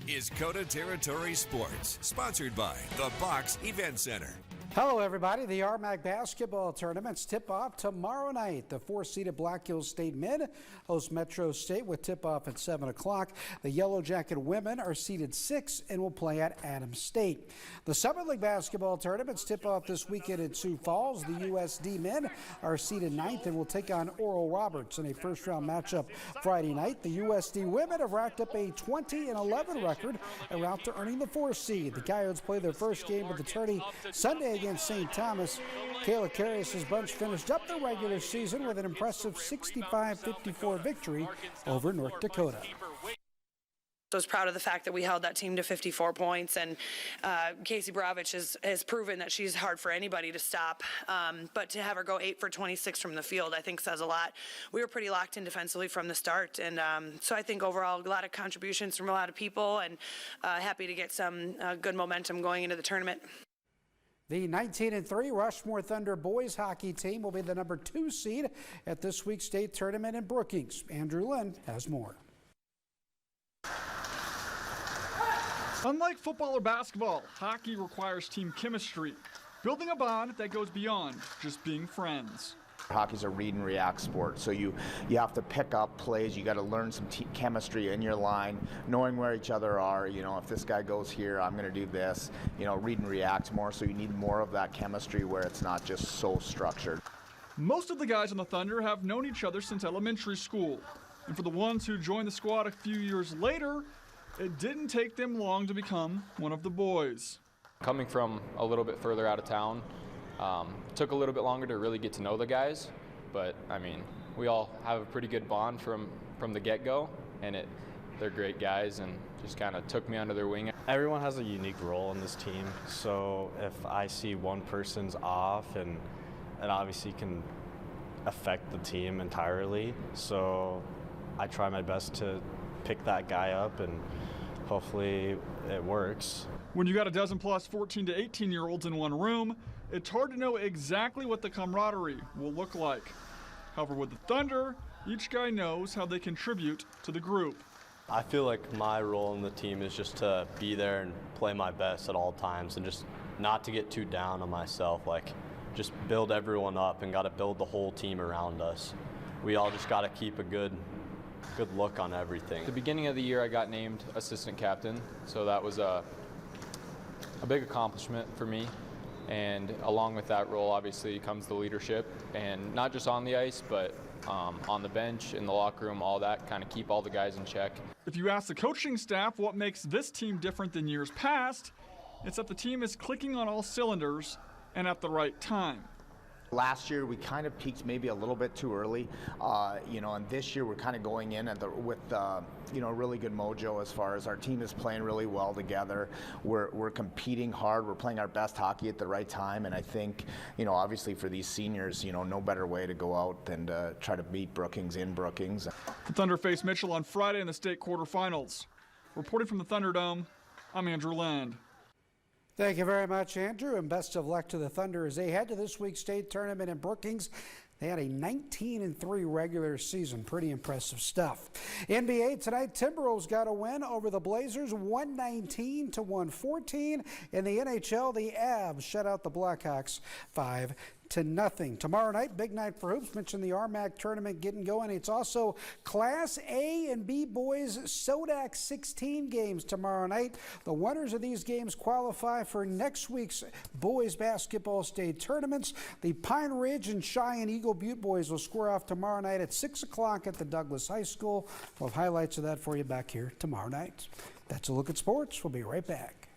is Coda Territory Sports, sponsored by the Box Event Center. Hello, everybody. The RMAC basketball tournaments tip off tomorrow night. The 4-seeded Black Hills State men host Metro State with tip off at 7 o'clock. The Yellow Jacket women are seeded 6 and will play at Adams State. The Summit League basketball tournaments tip off this weekend in Sioux Falls. The USD men are seeded 9th and will take on Oral Roberts in a first-round matchup Friday night. The USD women have racked up a 20-11 record en route to earning the 4th seed. The Coyotes play their first game of the tourney Sunday against St. Thomas. Kayla Carius' bunch finished up the regular season with an impressive 65-54 victory over North Dakota. I was proud of the fact that we held that team to 54 points, and Casey Bravich has proven that she's hard for anybody to stop. But to have her go 8 for 26 from the field, I think says a lot. We were pretty locked in defensively from the start, and so I think overall a lot of contributions from a lot of people, and happy to get some good momentum going into the tournament. The 19-3 Rushmore Thunder boys hockey team will be the number 2 seed at this week's state tournament in Brookings. Andrew Lynn has more. Unlike football or basketball, hockey requires team chemistry, building a bond that goes beyond just being friends. Hockey's a read and react sport, so you have to pick up plays. You got to learn some chemistry in your line, knowing where each other are. You know, if this guy goes here, I'm going to do this. You know, read and react more, so you need more of that chemistry where it's not just so structured. Most of the guys on the Thunder have known each other since elementary school, and for the ones who joined the squad a few years later, it didn't take them long to become one of the boys. Coming from a little bit further out of town, took a little bit longer to really get to know the guys, but I mean, we all have a pretty good bond from the get-go, and they're great guys and just kind of took me under their wing. Everyone has a unique role in this team, so if I see one person's off, and it obviously can affect the team entirely, so I try my best to pick that guy up, and hopefully it works. When you got a dozen plus 14 to 18-year-olds in one room, it's hard to know exactly what the camaraderie will look like. However, with the Thunder, each guy knows how they contribute to the group. I feel like my role in the team is just to be there and play my best at all times, and just not to get too down on myself, like just build everyone up and got to build the whole team around us. We all just got to keep a good look on everything. At the beginning of the year, I got named assistant captain, so that was a big accomplishment for me. And along with that role, obviously, comes the leadership, and not just on the ice, but on the bench, in the locker room, all that, kind of keep all the guys in check. If you ask the coaching staff what makes this team different than years past, it's that the team is clicking on all cylinders and at the right time. Last year we kind of peaked maybe a little bit too early, you know, and this year we're kind of going in with you know, really good mojo as far as our team is playing really well together. We're competing hard. We're playing our best hockey at the right time, and I think, you know, obviously for these seniors, you know, no better way to go out than to try to beat Brookings in Brookings. The Thunder face Mitchell on Friday in the state quarterfinals. Reporting from the Thunderdome, I'm Andrew Land. Thank you very much, Andrew, and best of luck to the Thunder as they head to this week's state tournament in Brookings. They had a 19-3 regular season. Pretty impressive stuff. NBA tonight, Timberwolves got a win over the Blazers, 119-114. In the NHL, the Avs shut out the Blackhawks 5-0. Tomorrow night, big night for hoops. Mentioned the RMAC tournament getting going. It's also Class A and B boys Sodak 16 games tomorrow night. The winners of these games qualify for next week's boys basketball state tournaments. The Pine Ridge and Cheyenne Eagle Butte boys will square off tomorrow night at 6 o'clock at the Douglas High School. We'll have highlights of that for you back here tomorrow night. That's a look at sports. We'll be right back.